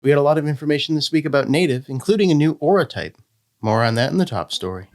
We had a lot of information this week about native, including a new aura type. More on that in the top story.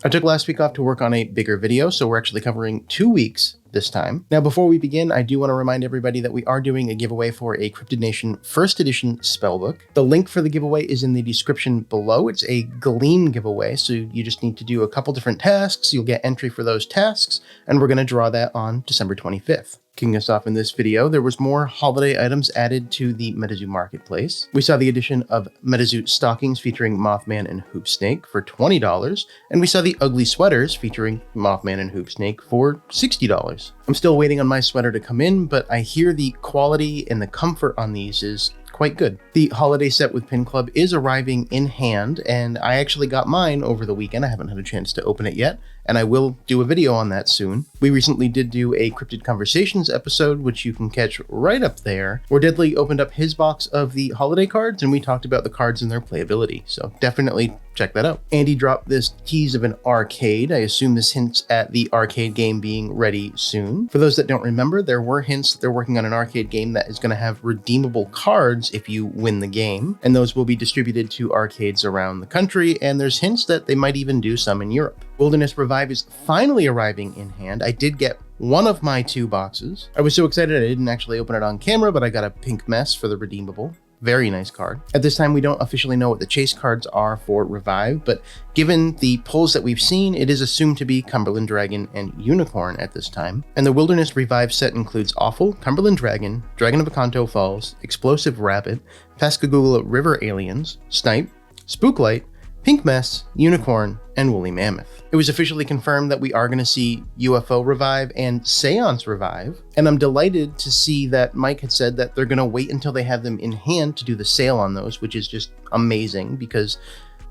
I took last week off to work on a bigger video, so we're actually covering 2 weeks this time. Now, before we begin, I do want to remind everybody that we are doing a giveaway for a Cryptid Nation first edition spellbook. The link for the giveaway is in the description below. It's a Gleam giveaway, so you just need to do a couple different tasks. You'll get entry for those tasks, and we're going to draw that on December 25th. Kicking us off in this video, there was more holiday items added to the MetaZoo marketplace. We saw the addition of MetaZoo stockings featuring Mothman and Hoopsnake for $20, and we saw the ugly sweaters featuring Mothman and Hoopsnake for $60. I'm still waiting on my sweater to come in, but I hear the quality and the comfort on these is quite good. The holiday set with Pin Club is arriving in hand, and I actually got mine over the weekend. I haven't had a chance to open it yet, and I will do a video on that soon. We recently did do a Cryptid Conversations episode, which you can catch right up there, where Deadly opened up his box of the holiday cards, and we talked about the cards and their playability, so definitely check that out. Andy dropped this tease of an arcade. I assume this hints at the arcade game being ready soon. For those that don't remember, there were hints that they're working on an arcade game that is going to have redeemable cards if you win the game, and those will be distributed to arcades around the country, and there's hints that they might even do some in Europe. Wilderness Revive is finally arriving in hand. I did get one of my 2 boxes. I was so excited I didn't actually open it on camera, but I got a pink mess for the redeemable. Very nice card. At this time, we don't officially know what the chase cards are for Revive, but given the pulls that we've seen, it is assumed to be Cumberland Dragon and Unicorn at this time. And the Wilderness Revive set includes Awful, Cumberland Dragon, Dragon of Akanto Falls, Explosive Rabbit, Pascagoula River Aliens, Snipe, Spooklight, Pink Mess, Unicorn, and Woolly Mammoth. It was officially confirmed that we are going to see UFO Revive and Seance Revive, and I'm delighted to see that Mike had said that they're going to wait until they have them in hand to do the sale on those, which is just amazing because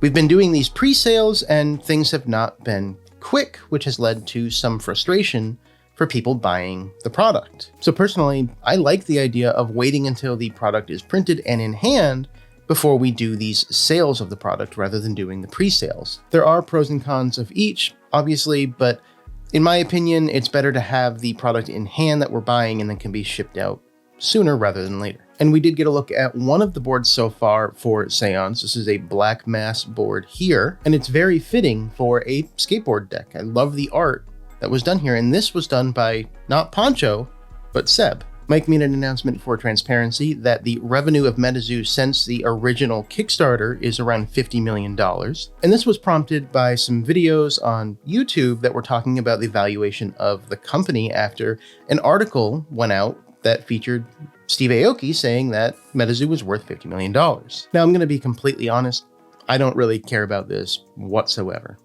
we've been doing these pre-sales and things have not been quick, which has led to some frustration for people buying the product. So personally, I like the idea of waiting until the product is printed and in hand before we do these sales of the product rather than doing the pre-sales. There are pros and cons of each, obviously, but in my opinion, it's better to have the product in hand that we're buying and then can be shipped out sooner rather than later. And we did get a look at one of the boards so far for Seance. This is a black mass board here, and it's very fitting for a skateboard deck. I love the art that was done here, and this was done by not Poncho, but Seb. Mike made an announcement for transparency that the revenue of MetaZoo since the original Kickstarter is around $50 million. And this was prompted by some videos on YouTube that were talking about the valuation of the company after an article went out that featured Steve Aoki saying that MetaZoo was worth $50 million. Now, I'm going to be completely honest. I don't really care about this whatsoever.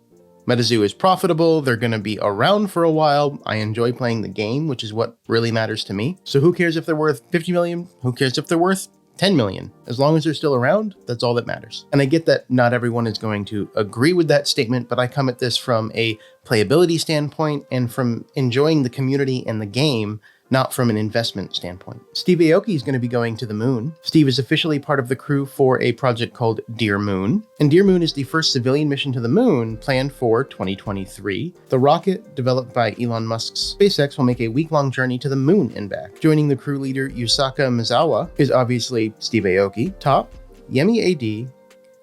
MetaZoo is profitable, they're going to be around for a while, I enjoy playing the game, which is what really matters to me. So who cares if they're worth 50 million? Who cares if they're worth 10 million? As long as they're still around, that's all that matters. And I get that not everyone is going to agree with that statement, but I come at this from a playability standpoint and from enjoying the community and the game, not from an investment standpoint. Steve Aoki is going to be going to the moon. Steve is officially part of the crew for a project called dearMoon. And dearMoon is the first civilian mission to the moon planned for 2023. The rocket, developed by Elon Musk's SpaceX, will make a week-long journey to the moon and back. Joining the crew leader Yusaka Mizawa is obviously Steve Aoki, Top, Yemi AD,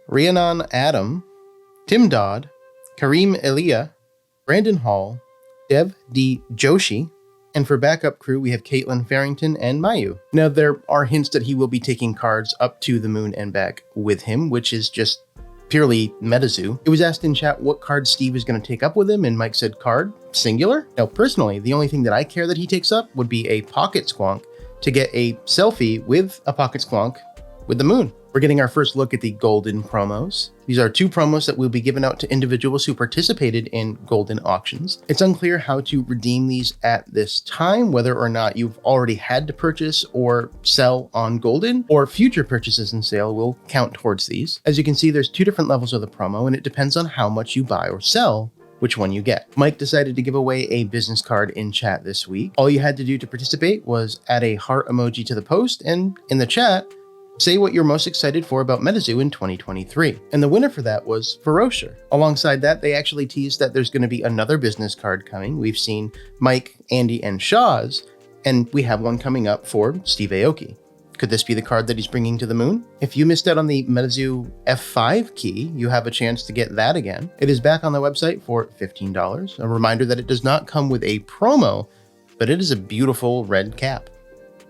Rhiannon Adam, Tim Dodd, Kareem Elia, Brandon Hall, Dev D. Joshi, and for backup crew, we have Caitlin Farrington and Mayu. Now, there are hints that he will be taking cards up to the moon and back with him, which is just purely MetaZoo. It was asked in chat what card Steve is going to take up with him, and Mike said card, singular. Now, personally, the only thing that I care that he takes up would be a pocket squonk to get a selfie with a pocket squonk with the moon. We're getting our first look at the Goldin promos. These are 2 promos that will be given out to individuals who participated in Goldin auctions. It's unclear how to redeem these at this time, whether or not you've already had to purchase or sell on Goldin, or future purchases and sale will count towards these. As you can see, there's 2 different levels of the promo, and it depends on how much you buy or sell which one you get. Mike decided to give away a business card in chat this week. All you had to do to participate was add a heart emoji to the post, and in the chat, say what you're most excited for about MetaZoo in 2023. And the winner for that was Ferocious. Alongside that, they actually teased that there's going to be another business card coming. We've seen Mike, Andy, and Shaw's, and we have one coming up for Steve Aoki. Could this be the card that he's bringing to the moon? If you missed out on the MetaZoo F5 key, you have a chance to get that again. It is back on the website for $15. A reminder that it does not come with a promo, but it is a beautiful red cap.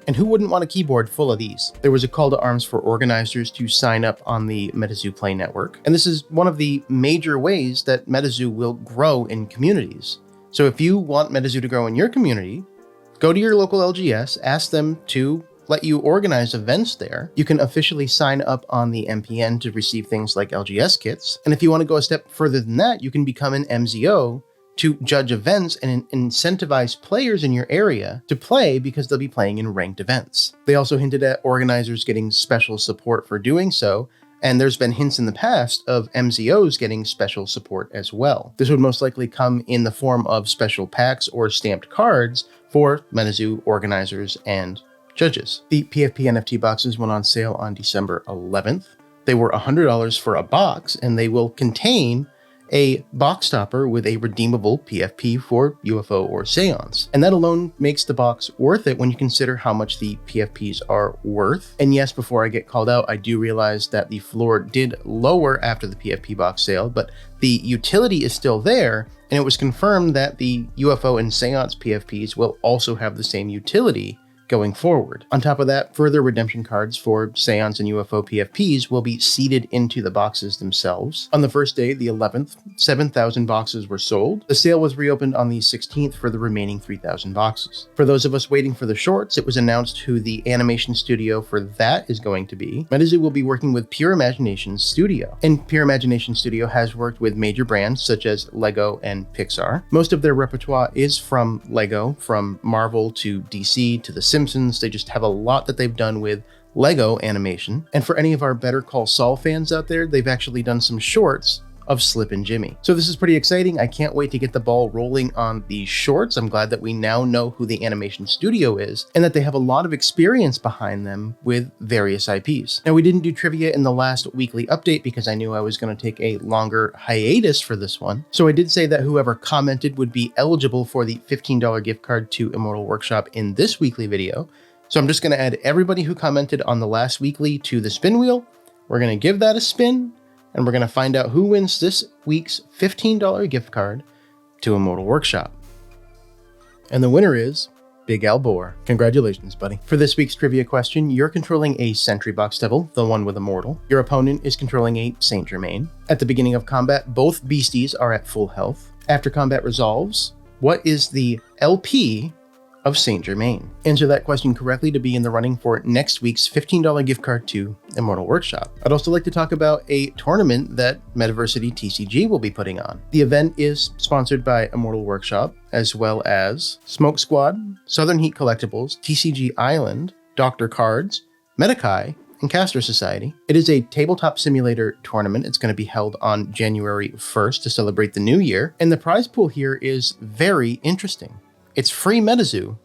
And who wouldn't want a keyboard full of these? There was a call to arms for organizers to sign up on the MetaZoo Play network. And this is one of the major ways that MetaZoo will grow in communities. So if you want MetaZoo to grow in your community, go to your local LGS, ask them to let you organize events there. You can officially sign up on the MPN to receive things like LGS kits. And if you want to go a step further than that, you can become an MZO to judge events and incentivize players in your area to play because they'll be playing in ranked events. They also hinted at organizers getting special support for doing so, and there's been hints in the past of MZOs getting special support as well. This would most likely come in the form of special packs or stamped cards for MetaZoo organizers and judges. The PFP NFT boxes went on sale on December 11th. They were $100 for a box, and they will contain a box topper with a redeemable PFP for UFO or Seance. And that alone makes the box worth it when you consider how much the PFPs are worth. And yes, before I get called out, I do realize that the floor did lower after the PFP box sale, but the utility is still there, and it was confirmed that the UFO and Seance PFPs will also have the same utility going forward. On top of that, further redemption cards for Seance and UFO PFPs will be seeded into the boxes themselves. On the first day, the 11th, 7,000 boxes were sold. The sale was reopened on the 16th for the remaining 3,000 boxes. For those of us waiting for the shorts, it was announced who the animation studio for that is going to be. MetaZoo will be working with Pure Imagination Studio. And Pure Imagination Studio has worked with major brands such as Lego and Pixar. Most of their repertoire is from Lego, from Marvel to DC to The Simpsons. They just have a lot that they've done with Lego animation. And for any of our Better Call Saul fans out there, they've actually done some shorts of Slip and Jimmy. So this is pretty exciting. I can't wait to get the ball rolling on these shorts. I'm glad that we now know who the animation studio is and that they have a lot of experience behind them with various IPs. Now, we didn't do trivia in the last weekly update because I knew I was going to take a longer hiatus for this one. So I did say that whoever commented would be eligible for the $15 gift card to Immortal Workshop in this weekly video. So I'm just going to add everybody who commented on the last weekly to the spin wheel. We're going to give that a spin, and we're going to find out who wins this week's $15 gift card to Immortal Workshop. And the winner is Big Al Boar. Congratulations, buddy. For this week's trivia question, you're controlling a Sentry Box Devil, the one with Immortal. Your opponent is controlling a Saint Germain. At the beginning of combat, both beasties are at full health. After combat resolves, what is the LP of Saint Germain? Answer that question correctly to be in the running for next week's $15 gift card to Immortal Workshop. I'd also like to talk about a tournament that MetaVersity TCG will be putting on. The event is sponsored by Immortal Workshop, as well as Smoke Squad, Southern Heat Collectibles, TCG Island, Dr. Cards, Metakai, and Caster Society. It is a tabletop simulator tournament. It's going to be held on January 1st to celebrate the new year, and the prize pool here is very interesting. It's free MetaZoo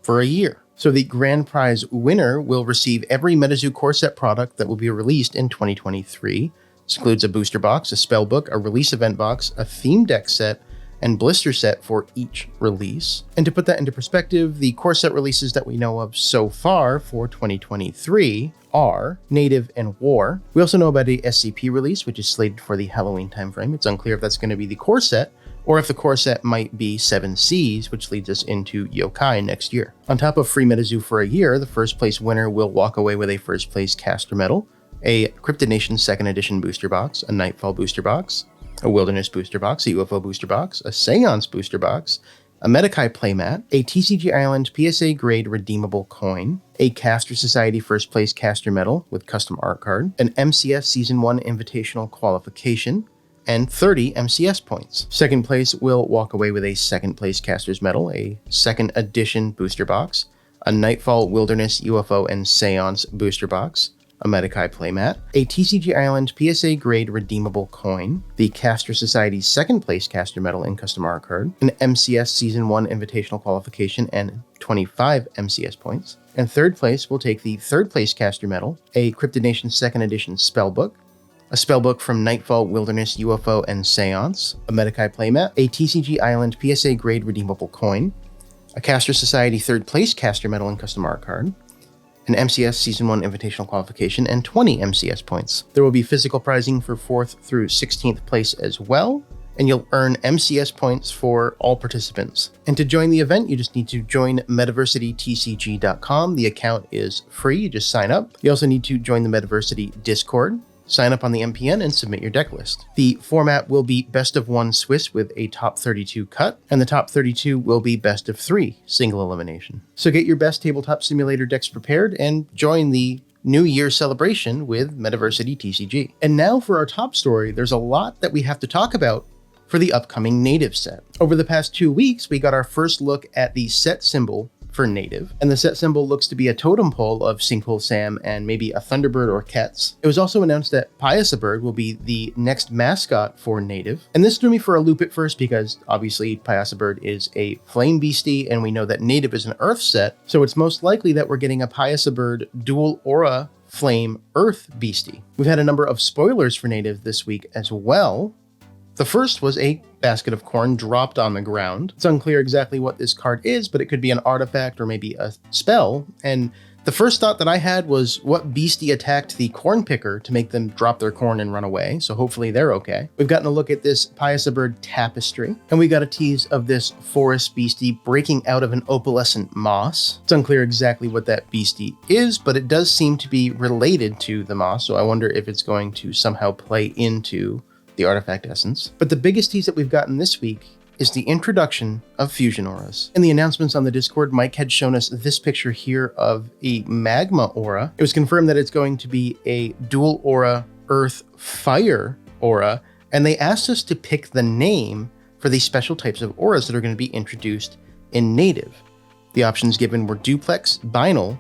for a year. So the grand prize winner will receive every MetaZoo core set product that will be released in 2023. This includes a booster box, a spell book, a release event box, a theme deck set, and blister set for each release. And to put that into perspective, the core set releases that we know of so far for 2023 are Native and War. We also know about a SCP release, which is slated for the Halloween timeframe. It's unclear if that's going to be the core set, or if the core set might be 7 Seas, which leads us into Yokai next year. On top of free MetaZoo for a year, the first place winner will walk away with a first place caster medal, a Cryptid Nation 2nd edition booster box, a Nightfall booster box, a Wilderness booster box, a UFO booster box, a Seance booster box, a Metakai playmat, a TCG Island PSA grade redeemable coin, a Caster Society first place caster medal with custom art card, an MCS Season 1 invitational qualification, and 30 MCS points. Second place will walk away with a second place caster's medal, a 2nd edition booster box, a Nightfall Wilderness UFO and Seance booster box, a Metakai playmat, a TCG Island PSA grade redeemable coin, the Caster Society's 2nd place caster medal and custom art card, an MCS Season 1 invitational qualification and 25 MCS points. And third place will take the 3rd place caster medal, a Cryptid Nation 2nd edition spellbook, a spellbook from Nightfall, Wilderness, UFO, and Seance, a Metakai playmat, a TCG Island PSA grade redeemable coin, a Caster Society 3rd place Caster Medal and Custom Art card, an MCS Season 1 Invitational Qualification, and 20 MCS points. There will be physical prizing for 4th through 16th place as well, and you'll earn MCS points for all participants. And to join the event, you just need to join MetaVersityTCG.com. The account is free, you just sign up. You also need to join the MetaVersity Discord, sign up on the MPN, and submit your deck list. The format will be best of 1 Swiss with a top 32 cut, and the top 32 will be best of 3 single elimination. So get your best tabletop simulator decks prepared and join the New Year celebration with MetaVersity TCG. And now for our top story, there's a lot that we have to talk about for the upcoming native set. Over the past 2 weeks, we got our first look at the set symbol for native, and the set symbol looks to be a totem pole of Sinkhole Sam and maybe a Thunderbird or Kets. It was also announced that Piasabird will be the next mascot for native, and this threw me for a loop at first because obviously Piasabird is a flame beastie and we know that native is an earth set, so it's most likely that we're getting a Piasabird dual aura flame earth beastie. We've had a number of spoilers for native this week as well. The first was a basket of corn dropped on the ground. It's unclear exactly what this card is, but it could be an artifact or maybe a spell. And the first thought that I had was what beastie attacked the corn picker to make them drop their corn and run away. So hopefully they're okay. We've gotten a look at this Piasabird tapestry, and we got a tease of this forest beastie breaking out of an opalescent moss. It's unclear exactly what that beastie is, but it does seem to be related to the moss. So I wonder if it's going to somehow play into the artifact essence. But the biggest tease that we've gotten this week is the introduction of fusion auras. In the announcements on the Discord, Mike had shown us this picture here of a magma aura. It was confirmed that it's going to be a dual aura earth fire aura, and they asked us to pick the name for these special types of auras that are going to be introduced in native. The options given were duplex, binal,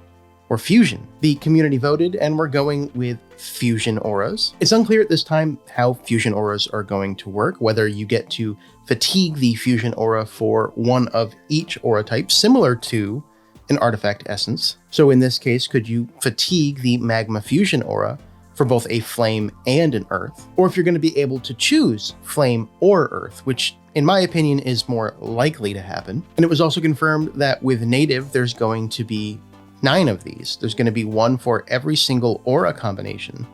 or fusion. The community voted, and we're going with fusion auras. It's unclear at this time how fusion auras are going to work, whether you get to fatigue the fusion aura for one of each aura type, similar to an artifact essence. So in this case, could you fatigue the magma fusion aura for both a flame and an earth? Or if you're going to be able to choose flame or earth, which in my opinion is more likely to happen. And it was also confirmed that with native, there's going to be 9 of these. There's going to be 1 for every single aura combination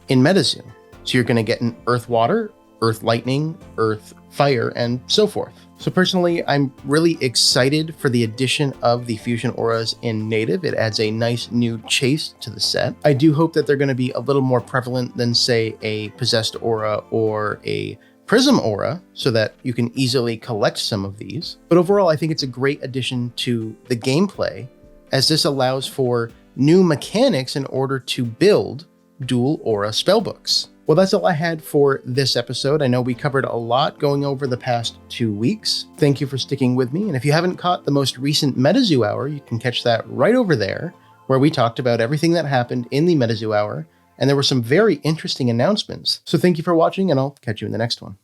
in MetaZoo. So you're going to get an Earth Water, Earth Lightning, Earth Fire, and so forth. So personally, I'm really excited for the addition of the fusion auras in native. It adds a nice new chase to the set. I do hope that they're going to be a little more prevalent than, say, a possessed aura or a prism aura, so that you can easily collect some of these. But overall, I think it's a great addition to the gameplay, as this allows for new mechanics in order to build dual aura spellbooks. Well, that's all I had for this episode. I know we covered a lot going over the past 2 weeks. Thank you for sticking with me. And if you haven't caught the most recent MetaZoo Hour, you can catch that right over there, where we talked about everything that happened in the MetaZoo Hour. And there were some very interesting announcements. So thank you for watching, and I'll catch you in the next one.